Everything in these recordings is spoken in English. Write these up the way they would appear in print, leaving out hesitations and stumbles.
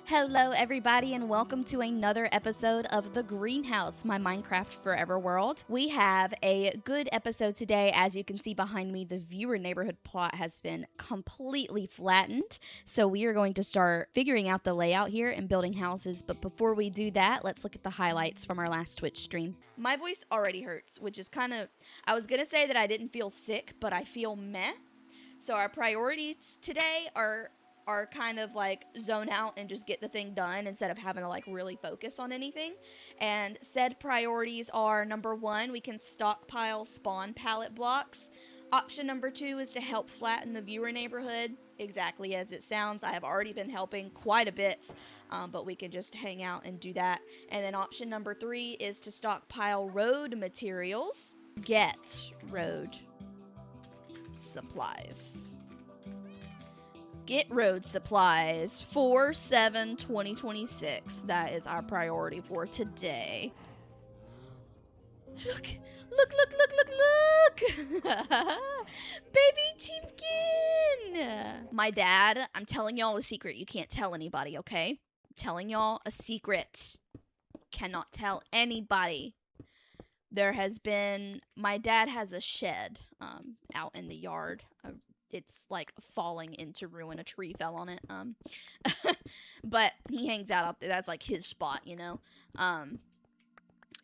Hello everybody and welcome to another episode of The Greenhouse, my Minecraft Forever world. We have a good episode today. As you can see behind me, the viewer neighborhood plot has been completely flattened. So we are going to start figuring out the layout here and building houses. But before we do that, let's look at the highlights from our last Twitch stream. My voice already hurts, which is kind of, I was going to say that I didn't feel sick, but I feel meh. So our priorities today are kind of like zone out and just get the thing done instead of having to like really focus on anything. And said priorities are: number 1, we can stockpile spawn pallet blocks. Option number 2 is to help flatten the viewer neighborhood. Exactly as it sounds. I have already been helping quite a bit, but we can just hang out and do that. And then option number 3 is to stockpile road materials. Get road supplies. Get road supplies 4/7/2026. That is our priority for today. Look, look, look, look, look, look. Baby Chimkin. My dad, I'm telling y'all a secret. You can't tell anybody, okay? I'm telling y'all a secret. Cannot tell anybody. There has been, my dad has a shed out in the yard. It's like falling into ruin. A tree fell on it. But he hangs out there. That's like his spot, you know.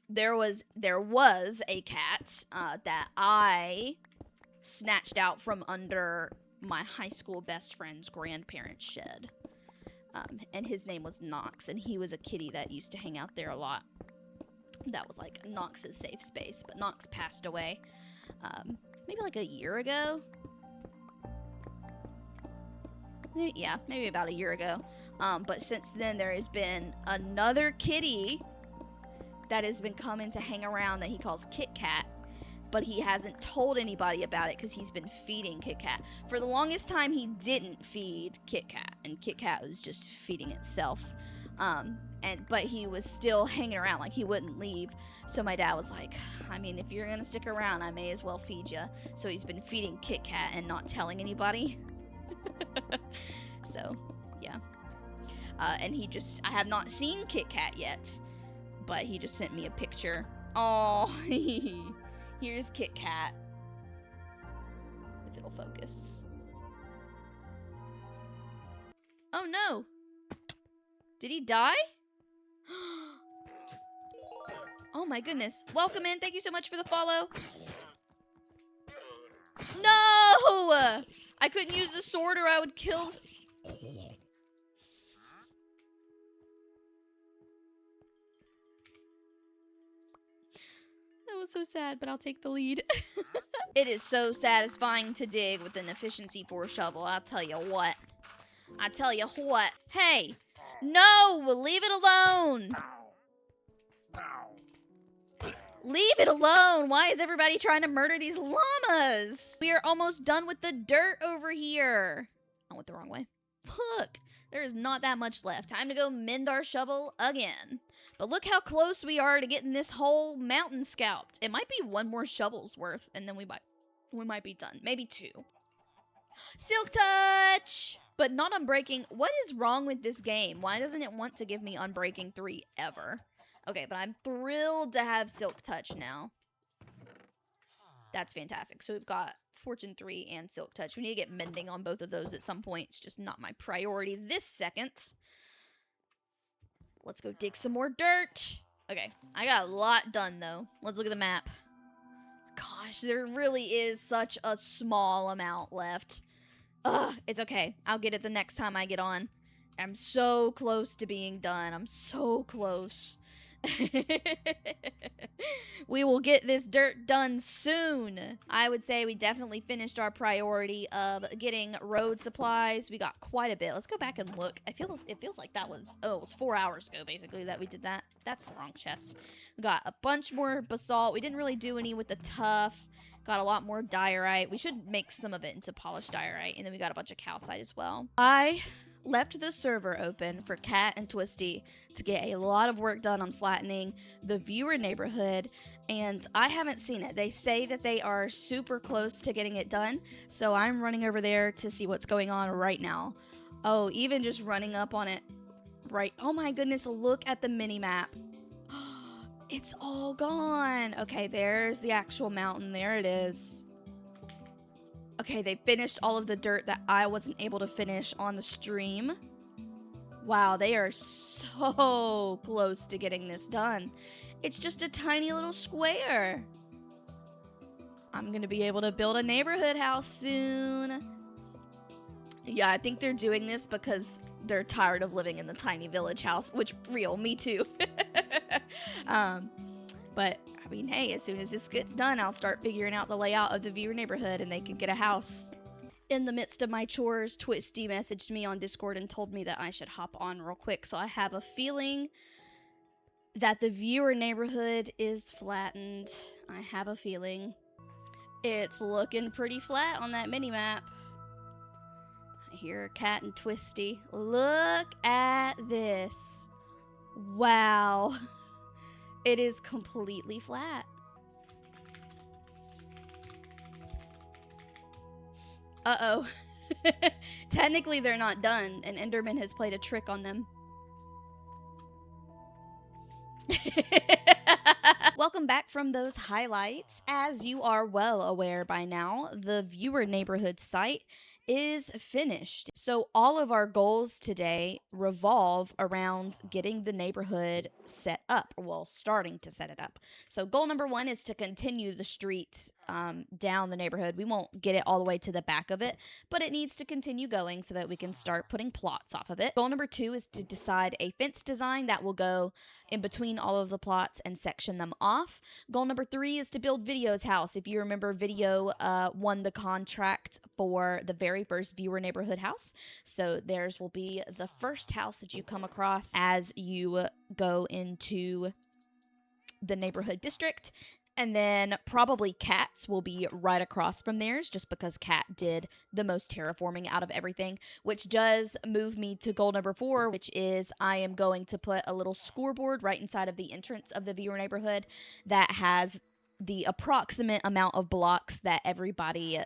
There was a cat that I snatched out from under my high school best friend's grandparents' shed. And his name was Knox, and he was a kitty that used to hang out there a lot. That was like Knox's safe space, but Knox passed away maybe like a year ago. Yeah, maybe about a year ago. But since then, there has been another kitty that has been coming to hang around that he calls Kit Kat. But he hasn't told anybody about it because he's been feeding Kit Kat. For the longest time, he didn't feed Kit Kat, and Kit Kat was just feeding itself. But he was still hanging around, like he wouldn't leave. So my dad was like, I mean, if you're gonna stick around, I may as well feed you. So he's been feeding Kit Kat and not telling anybody. So, yeah. And I have not seen Kit Kat yet, but he just sent me a picture. Oh, here's Kit Kat. If it'll focus. Oh no! Did he die? Oh my goodness. Welcome in. Thank you so much for the follow. No! I couldn't use the sword or I would kill. That was so sad, but I'll take the lead. It is so satisfying to dig with an efficiency 4 shovel. I'll tell you what. Hey! No! Leave it alone! Leave it alone! Why is everybody trying to murder these llamas? We are almost done with the dirt over here. I went the wrong way. Look, there is not that much left. Time to go mend our shovel again. But look how close we are to getting this whole mountain scalped. It might be 1 more shovel's worth, and then we might be done. Maybe 2. Silk touch! But not unbreaking. What is wrong with this game? Why doesn't it want to give me unbreaking 3 ever? Okay, but I'm thrilled to have Silk Touch now. That's fantastic. So we've got Fortune 3 and Silk Touch. We need to get mending on both of those at some point. It's just not my priority this second. Let's go dig some more dirt. Okay, I got a lot done, though. Let's look at the map. Gosh, there really is such a small amount left. Ugh, it's okay. I'll get it the next time I get on. I'm so close to being done. I'm so close. We will get this dirt done soon. I would say we definitely finished our priority of getting road supplies. We got quite a bit. Let's go back and look. It feels like that was, it was 4 hours ago basically that we did that. That's the wrong chest. We got a bunch more basalt. We didn't really do any with the tuff. Got a lot more diorite. We should make some of it into polished diorite. And then we got a bunch of calcite as well. I left the server open for Cat and Twisty to get a lot of work done on flattening the viewer neighborhood, and I haven't seen it. They say that they are super close to getting it done, so I'm running over there to see what's going on right now. Oh, even just running up on it right. Oh my goodness, look at the mini map. It's all gone. Okay, there's the actual mountain. There it is. Okay, they finished all of the dirt that I wasn't able to finish on the stream. Wow, they are so close to getting this done. It's just a tiny little square. I'm gonna be able to build a neighborhood house soon. Yeah, I think they're doing this because they're tired of living in the tiny village house, which, real, me too. But, I mean, hey, as soon as this gets done, I'll start figuring out the layout of the viewer neighborhood and they can get a house. In the midst of my chores, Twisty messaged me on Discord and told me that I should hop on real quick. So I have a feeling that the viewer neighborhood is flattened. I have a feeling. It's looking pretty flat on that mini-map. I hear Cat and Twisty. Look at this. Wow. It is completely flat. Uh-oh. Technically, they're not done, and Enderman has played a trick on them. Welcome back from those highlights. As you are well aware by now, the viewer neighborhood site is finished. So all of our goals today revolve around getting the neighborhood set up, well, starting to set it up. So goal number 1 is to continue the street down the neighborhood. We won't get it all the way to the back of it, but it needs to continue going so that we can start putting plots off of it. Goal number 2 is to decide a fence design that will go in between all of the plots and section them off. Goal number 3 is to build Video's house. If you remember, Video won the contract for the very first viewer neighborhood house. So theirs will be the first house that you come across as you go into the neighborhood district. And then probably Cat's will be right across from theirs, just because Cat did the most terraforming out of everything, which does move me to goal number 4, which is I am going to put a little scoreboard right inside of the entrance of the viewer neighborhood that has the approximate amount of blocks that everybody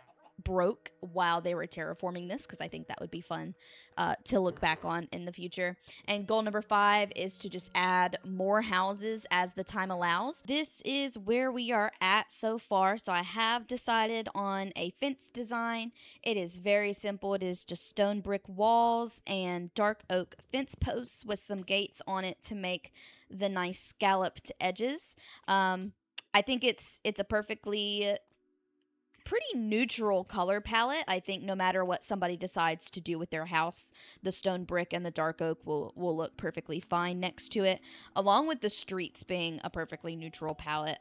broke while they were terraforming this, because I think that would be fun to look back on in the future. And goal number 5 is to just add more houses as the time allows. This is where we are at so far. So I have decided on a fence design. It is very simple. It is just stone brick walls and dark oak fence posts with some gates on it to make the nice scalloped edges. I think it's a pretty neutral color palette. I think no matter what somebody decides to do with their house, the stone brick and the dark oak will look perfectly fine next to it, along with the streets being a perfectly neutral palette.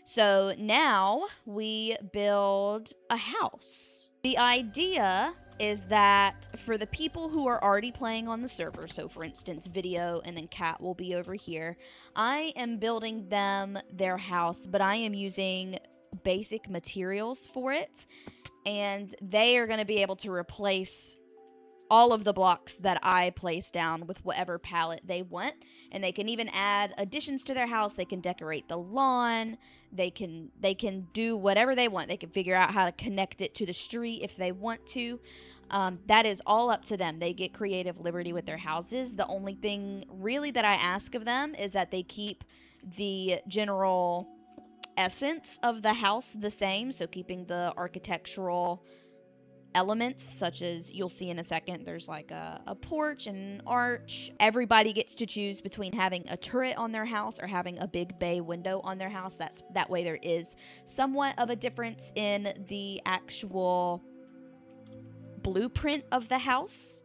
So now we build a house. The idea is that for the people who are already playing on the server, so for instance, Video and then Cat will be over here, I am building them their house, but I am using basic materials for it, and they are going to be able to replace all of the blocks that I place down with whatever palette they want, and they can even add additions to their house. They can decorate the lawn, they can do whatever they want. They can figure out how to connect it to the street if they want to. That is all up to them. They get creative liberty with their houses. The only thing really that I ask of them is that they keep the general essence of the house the same, so keeping the architectural elements, such as you'll see in a second, there's like a porch and an arch. Everybody gets to choose between having a turret on their house or having a big bay window on their house. That way there is somewhat of a difference in the actual blueprint of the house,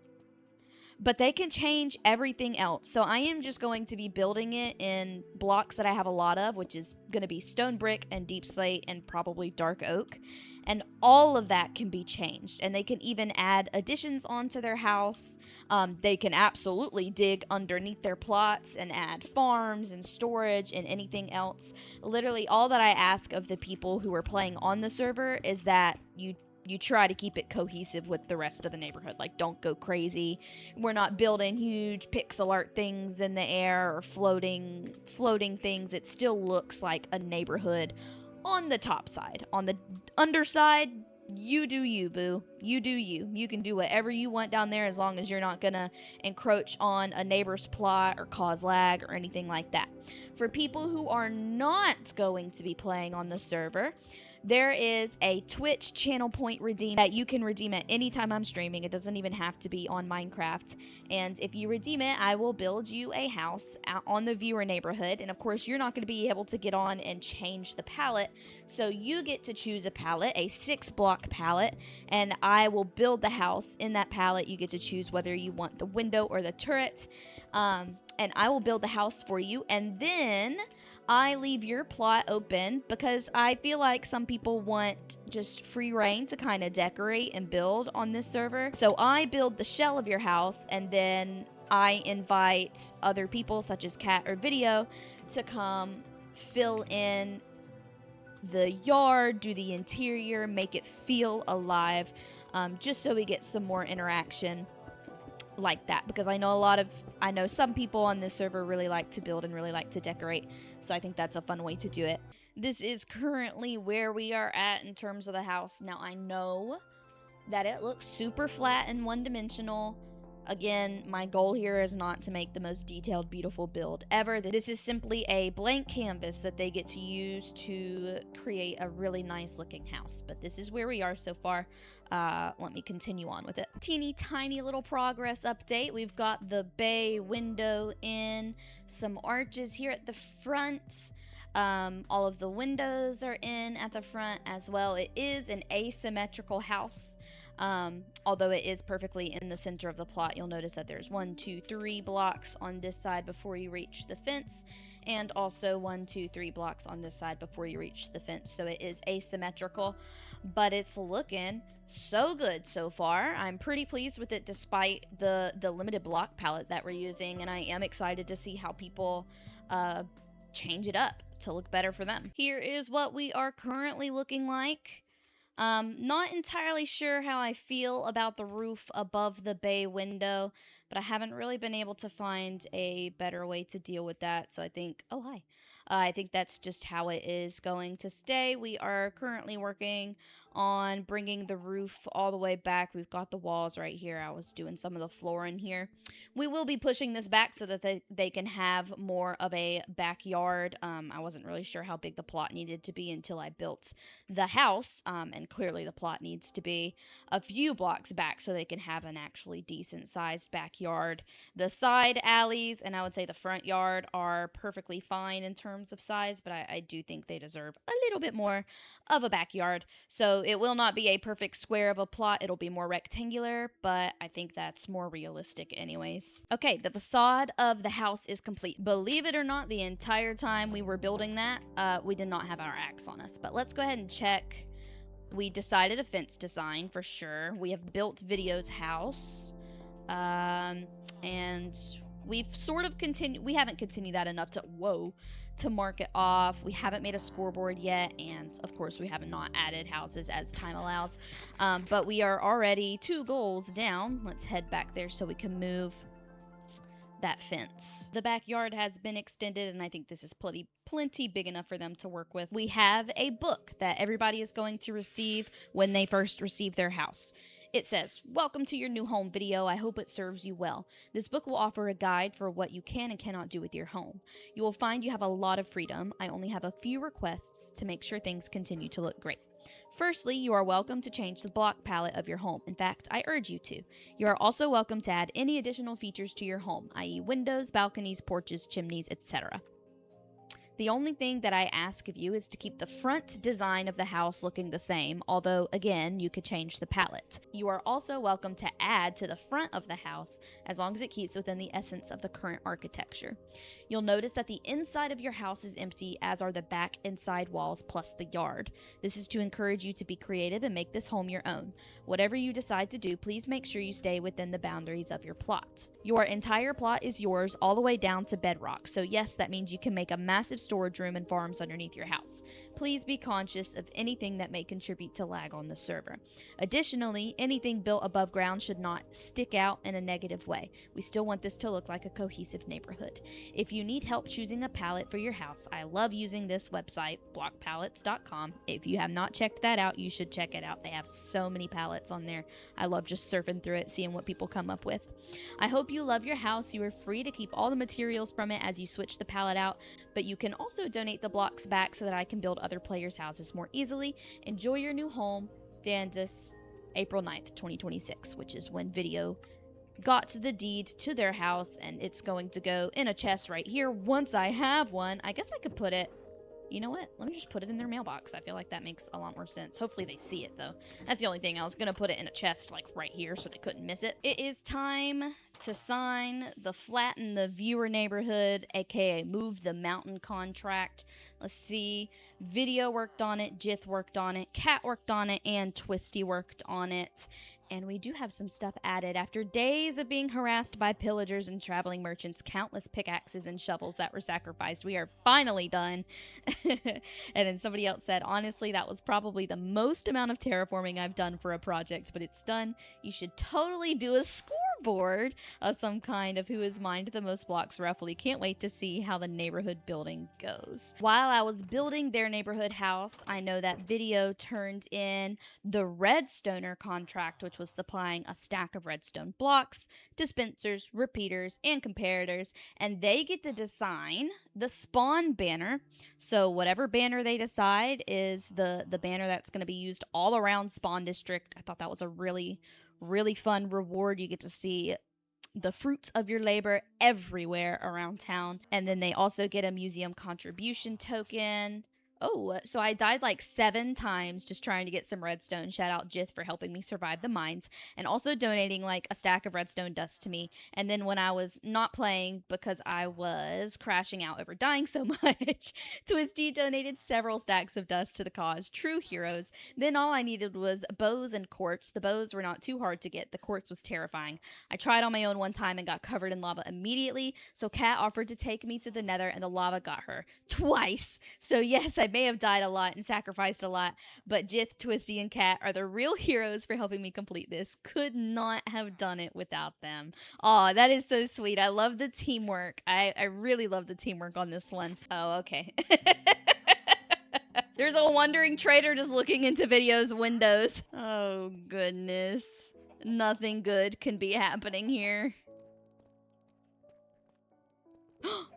but they can change everything else. So I am just going to be building it in blocks that I have a lot of, which is going to be stone brick and deep slate and probably dark oak. And all of that can be changed. And they can even add additions onto their house. They can absolutely dig underneath their plots and add farms and storage and anything else. Literally all that I ask of the people who are playing on the server is that you try to keep it cohesive with the rest of the neighborhood. Like, don't go crazy. We're not building huge pixel art things in the air or floating things. It still looks like a neighborhood on the top side. On the underside, You do you, boo. You do you. You can do whatever you want down there as long as you're not gonna encroach on a neighbor's plot or cause lag or anything like that. For people who are not going to be playing on the server, there is a Twitch channel point redeem that you can redeem at any time I'm streaming. It doesn't even have to be on Minecraft. And if you redeem it, I will build you a house out on the viewer neighborhood. And of course, you're not going to be able to get on and change the palette. So you get to choose a palette, a 6-block palette, and I will build the house in that palette. You get to choose whether you want the window or the turret. And I will build the house for you. And then I leave your plot open because I feel like some people want just free reign to kind of decorate and build on this server. So I build the shell of your house, and then I invite other people such as Cat or Video to come fill in the yard, do the interior, make it feel alive, just so we get some more interaction like that, because I know some people on this server really like to build and really like to decorate, so I think that's a fun way to do it. This is currently where we are at in terms of the house. Now, I know that it looks super flat and one-dimensional. Again, my goal here is not to make the most detailed, beautiful build ever. This is simply a blank canvas that they get to use to create a really nice looking house. But this is where we are so far. Let me continue on with it. Teeny tiny little progress update. We've got the bay window in, some arches here at the front. All of the windows are in at the front as well. It is an asymmetrical house. Although it is perfectly in the center of the plot. You'll notice that there's 1, 2, 3 blocks on this side before you reach the fence, and also 1, 2, 3 blocks on this side before you reach the fence. So it is asymmetrical, but it's looking so good so far. I'm pretty pleased with it despite the limited block palette that we're using, and I am excited to see how people change it up to look better for them. Here is what we are currently looking like. Not entirely sure how I feel about the roof above the bay window, but I haven't really been able to find a better way to deal with that. So I think, oh, hi. I think that's just how it is going to stay. We are currently working on bringing the roof all the way back. We've got the walls right here. I was doing some of the floor in here. We will be pushing this back so that they can have more of a backyard. I wasn't really sure how big the plot needed to be until I built the house, and clearly the plot needs to be a few blocks back so they can have an actually decent sized backyard. The side alleys and I would say the front yard are perfectly fine in terms of size, but I do think they deserve a little bit more of a backyard. So it will not be a perfect square of a plot. It'll be more rectangular, but I think that's more realistic anyways. Okay, the facade of the house is complete. Believe it or not, the entire time we were building that, we did not have our axe on us. But let's go ahead and check. We decided a fence design for sure. We have built Video's house. And we've sort of continued. We haven't continued that enough to mark it off. We haven't made a scoreboard yet, and of course we have not added houses as time allows, but we are already 2 goals down. Let's head back there so we can move that fence. The backyard has been extended, and I think this is plenty big enough for them to work with. We have a book that everybody is going to receive when they first receive their house. It says, "Welcome to your new home, Video. I hope it serves you well. This book will offer a guide for what you can and cannot do with your home. You will find you have a lot of freedom. I only have a few requests to make sure things continue to look great. Firstly, you are welcome to change the block palette of your home. In fact, I urge you to. You are also welcome to add any additional features to your home, i.e. windows, balconies, porches, chimneys, etc. The only thing that I ask of you is to keep the front design of the house looking the same, although, again, you could change the palette. You are also welcome to add to the front of the house as long as it keeps within the essence of the current architecture. You'll notice that the inside of your house is empty, as are the back and side walls plus the yard. This is to encourage you to be creative and make this home your own. Whatever you decide to do, please make sure you stay within the boundaries of your plot. Your entire plot is yours all the way down to bedrock, so yes, that means you can make a massive storage room and farms underneath your house. Please be conscious of anything that may contribute to lag on the server. Additionally, anything built above ground should not stick out in a negative way. We still want this to look like a cohesive neighborhood. If you need help choosing a palette for your house, I love using this website, blockpalettes.com. If you have not checked that out, you should check it out. They have so many palettes on there. I love just surfing through it, seeing what people come up with. I hope you love your house. You are free to keep all the materials from it as you switch the palette out, but you can also donate the blocks back so that I can build other players' houses more easily. Enjoy your new home, Danzus, April 9th, 2026, which is when video got the deed to their house, and it's going to go in a chest right here. Once I have one, I guess I could put it, you know what? Let me just put it in their mailbox. I feel like that makes a lot more sense. Hopefully they see it, though. That's the only thing. I was going to put it in a chest, like, right here so they couldn't miss it. It is time to sign the Flatten the Viewer Neighborhood, aka Move the Mountain contract. Let's see. Video worked on it, Jith worked on it, Cat worked on it, and Twisty worked on it. And we do have some stuff added. After days of being harassed by pillagers and traveling merchants, countless pickaxes and shovels that were sacrificed, we are finally done. And then somebody else said, honestly, that was probably the most amount of terraforming I've done for a project, but it's done. You should totally do a scoreboard of some kind of who has mined the most blocks roughly. Can't wait to see how the neighborhood building goes. While I was building their neighborhood house, I know that Video turned in the Redstoner contract, which was supplying a stack of redstone blocks, dispensers, repeaters, and comparators, and they get to design the spawn banner. So whatever banner they decide is the banner that's going to be used all around Spawn District. I thought that was a really fun reward. You get to see the fruits of your labor everywhere around town. And then they also get a museum contribution token. Oh, so I died like 7 times just trying to get some redstone. Shout out Jith for helping me survive the mines and also donating like a stack of redstone dust to me. And then when I was not playing because I was crashing out over dying so much, Twisty donated several stacks of dust to the cause. True heroes. Then all I needed was bows and quartz. The bows were not too hard to get. The quartz was terrifying. I tried on my own one time and got covered in lava immediately. So Kat offered to take me to the nether and the lava got her twice. So yes, I may have died a lot and sacrificed a lot, but Jith, Twisty, and Cat are the real heroes for helping me complete this. Could not have done it without them. Aw, that is so sweet. I love the teamwork. I really love the teamwork on this one. Oh, okay. There's a wandering trader just looking into Video's windows. Oh, goodness. Nothing good can be happening here.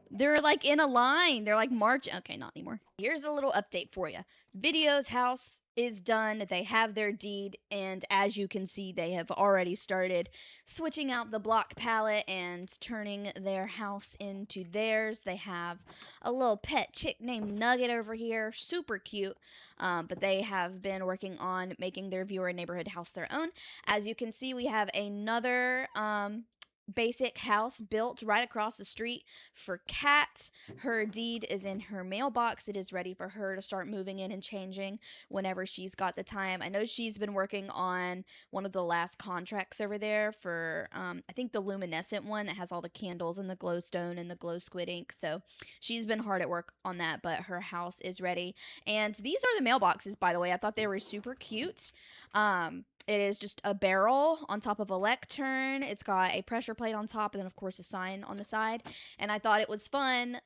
They're like in a line. They're like marching. Okay, not anymore. Here's a little update for you. Video's house is done. They have their deed. And as you can see, they have already started switching out the block palette and turning their house into theirs. They have a little pet chick named Nugget over here. Super cute. But they have been working on making their viewer neighborhood house their own. As you can see, we have another basic house built right across the street for Kat. Her deed is in her mailbox. It is ready for her to start moving in and changing whenever she's got the time. I know she's been working on one of the last contracts over there for I think the luminescent one that has all the candles and the glowstone and the glow squid ink. So she's been hard at work on that, but her house is ready. And these are the mailboxes, by the way. I thought they were super cute. It is just a barrel on top of a lectern. It's got a pressure plate on top and then, of course, a sign on the side. And I thought it was fun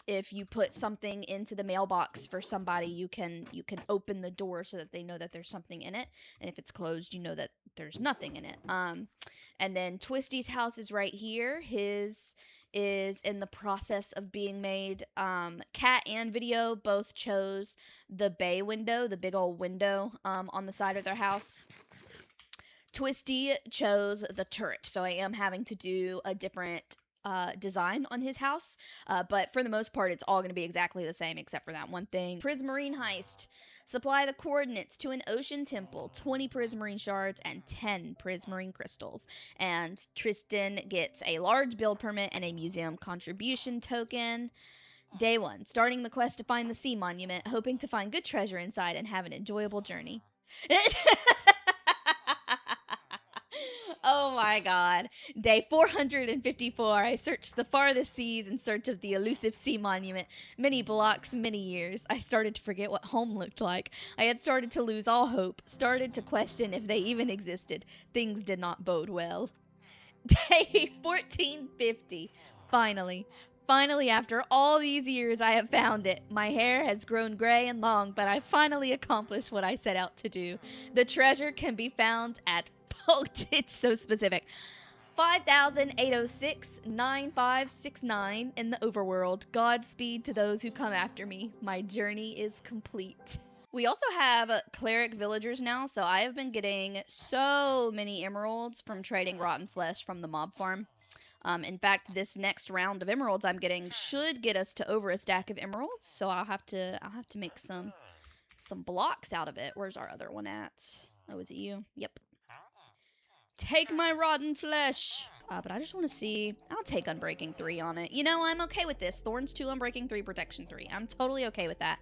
if you put something into the mailbox for somebody, you can open the door so that they know that there's something in it. And if it's closed, you know that there's nothing in it. And then Twisty's house is right here. His is in the process of being made. Cat and Video both chose the bay window, the big old window on the side of their house. Twisty chose the turret, so I am having to do a different design on his house, but for the most part, it's all going to be exactly the same except for that one thing. Prismarine heist. Supply the coordinates to an ocean temple, 20 prismarine shards, and 10 prismarine crystals. And Tristan gets a large build permit and a museum contribution token. Day 1, starting the quest to find the sea monument, hoping to find good treasure inside and have an enjoyable journey. Oh my god. Day 454. I searched the farthest seas in search of the elusive sea monument. Many blocks, many years. I started to forget what home looked like. I had started to lose all hope, started to question if they even existed. Things did not bode well. Day 1450. Finally. Finally, after all these years, I have found it. My hair has grown gray and long, but I finally accomplished what I set out to do. The treasure can be found at it's so specific. 5806-9569 in the overworld. Godspeed to those who come after me. My journey is complete. We also have cleric villagers now, so I have been getting so many emeralds from trading rotten flesh from the mob farm. In fact, this next round of emeralds I'm getting should get us to over a stack of emeralds, so I'll have to make some blocks out of it. Where's our other one at? Oh, is it you? Yep. Take my rotten flesh. But I just want to see. I'll take Unbreaking 3 on it. You know, I'm okay with this. Thorns 2, Unbreaking 3, Protection 3. I'm totally okay with that.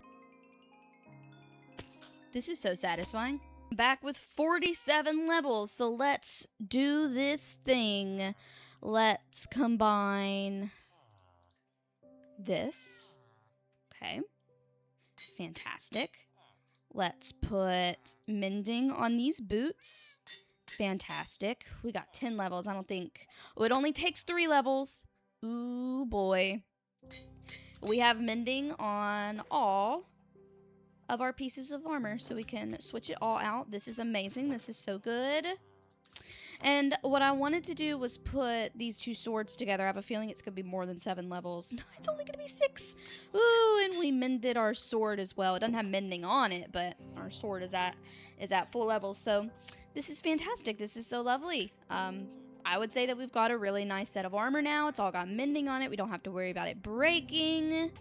This is so satisfying. Back with 47 levels, so let's do this thing. Let's combine this. Okay. Fantastic. Let's put mending on these boots. Fantastic. We got 10 levels. I don't think... Oh, it only takes 3 levels. Ooh, boy. We have mending on all of our pieces of armor, so we can switch it all out. This is amazing. This is so good. And what I wanted to do was put these 2 swords together. I have a feeling it's going to be more than 7 levels. No, it's only going to be 6. Ooh, and we mended our sword as well. It doesn't have mending on it, but our sword is at full level. So this is fantastic. This is so lovely. I would say that we've got a really nice set of armor now. It's all got mending on it. We don't have to worry about it breaking.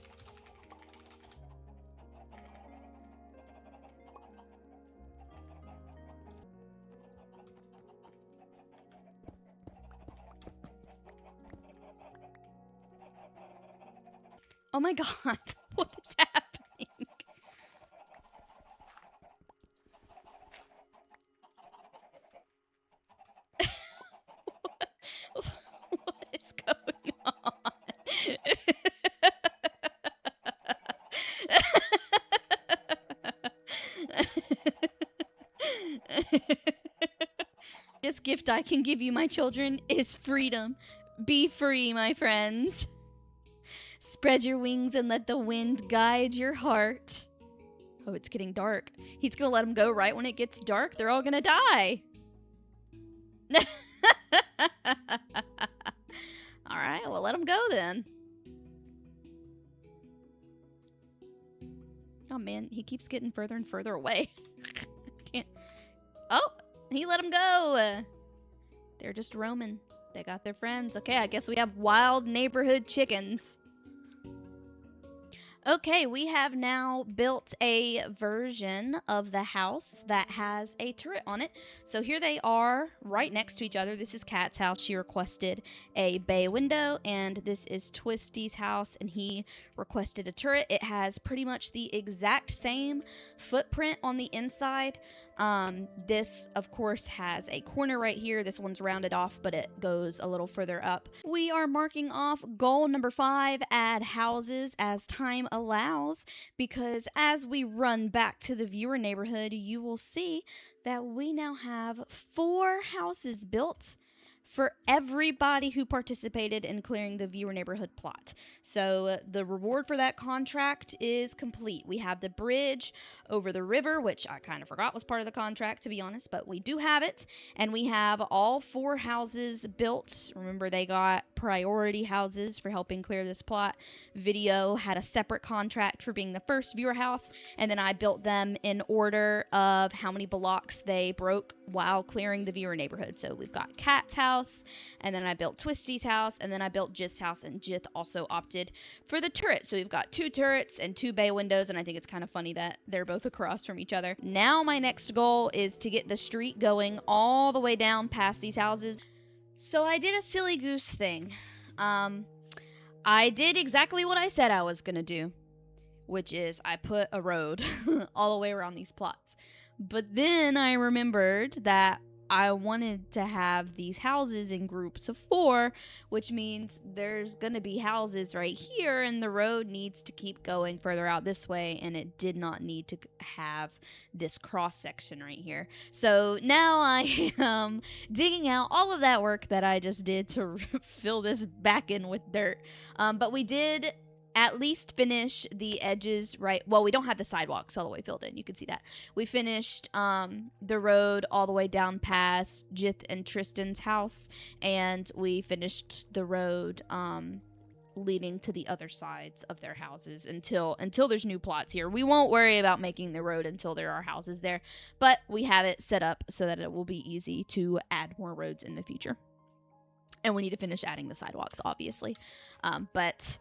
Oh my god, what is happening? What is going on? This gift I can give you, my children, is freedom. Be free, my friends. Spread your wings and let the wind guide your heart. Oh, it's getting dark. He's gonna let them go right when it gets dark. They're all gonna die. All right, well, let them go then. Oh, man, he keeps getting further and further away. Can't. Oh, he let them go. They're just roaming. They got their friends. Okay, I guess we have wild neighborhood chickens. Okay, we have now built a version of the house that has a turret on it. So here they are right next to each other. This is Kat's house. She requested a bay window, and this is Twisty's house, and he requested a turret. It has pretty much the exact same footprint on the inside. This, of course, has a corner right here. This one's rounded off, but it goes a little further up. We are marking off goal number 5, add houses as time allows, because as we run back to the viewer neighborhood, you will see that we now have 4 houses built for everybody who participated in clearing the viewer neighborhood plot. So the reward for that contract is complete. We have the bridge over the river, which I kind of forgot was part of the contract, to be honest, but we do have it. And we have all 4 houses built. Remember, they got priority houses for helping clear this plot. Video had a separate contract for being the first viewer house, and then I built them in order of how many blocks they broke while clearing the viewer neighborhood. So we've got Kat's house, and then I built Twisty's house, and then I built Jith's house, and Jith also opted for the turret. So we've got 2 turrets and 2 bay windows, and I think it's kind of funny that they're both across from each other. Now my next goal is to get the street going all the way down past these houses. So I did a silly goose thing. I did exactly what I said I was gonna do, which is I put a road all the way around these plots. But then I remembered that I wanted to have these houses in groups of 4, which means there's going to be houses right here, and the road needs to keep going further out this way, and it did not need to have this cross section right here. So now I am digging out all of that work that I just did to fill this back in with dirt. But we did at least finish the edges, right? Well, we don't have the sidewalks all the way filled in. You can see that. We finished the road all the way down past Jith and Tristan's house, and we finished the road leading to the other sides of their houses until there's new plots here. We won't worry about making the road until there are houses there, but we have it set up so that it will be easy to add more roads in the future. And we need to finish adding the sidewalks, obviously. But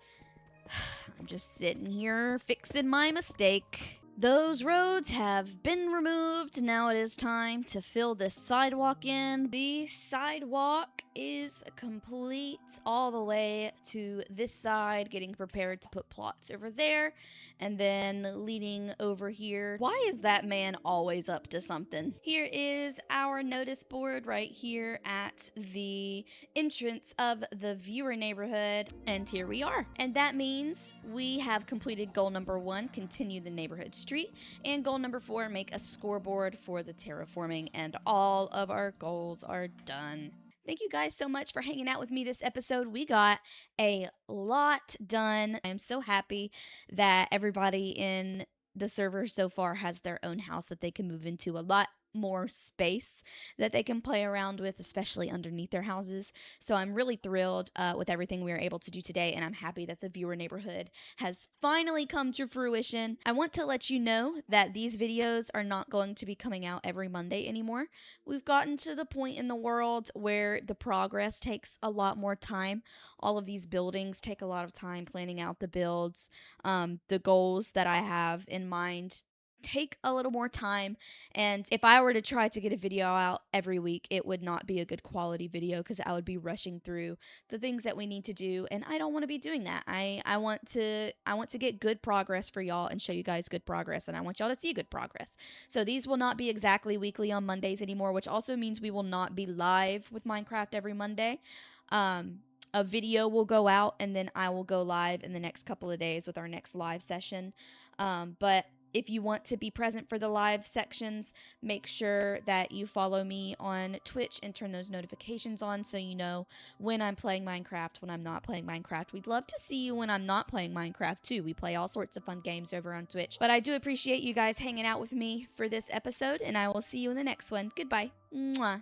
I'm just sitting here fixing my mistake. Those roads have been removed. Now it is time to fill this sidewalk in. The sidewalk is complete all the way to this side, getting prepared to put plots over there, and then leading over here. Why is that man always up to something? Here is our notice board right here at the entrance of the viewer neighborhood, and here we are. And that means we have completed goal number 1, continue the neighborhood street, and goal number 4, make a scoreboard for the terraforming, and all of our goals are done. Thank you guys so much for hanging out with me this episode. We got a lot done. I'm so happy that everybody in the server so far has their own house that they can move into. A lot more space that they can play around with, especially underneath their houses. So I'm really thrilled with everything we were able to do today, and I'm happy that the viewer neighborhood has finally come to fruition. I want to let you know that these videos are not going to be coming out every Monday anymore. We've gotten to the point in the world where the progress takes a lot more time. All of these buildings take a lot of time planning out the builds. The goals that I have in mind take a little more time, and if I were to try to get a video out every week, it would not be a good quality video because I would be rushing through the things that we need to do, and I don't want to be doing that. I want to get good progress for y'all and show you guys good progress, and I want y'all to see good progress. So these will not be exactly weekly on Mondays anymore, which also means we will not be live with Minecraft every Monday. A video will go out, and then I will go live in the next couple of days with our next live session. But if you want to be present for the live sections, make sure that you follow me on Twitch and turn those notifications on so you know when I'm playing Minecraft, when I'm not playing Minecraft. We'd love to see you when I'm not playing Minecraft too. We play all sorts of fun games over on Twitch. But I do appreciate you guys hanging out with me for this episode, and I will see you in the next one. Goodbye. Mwah.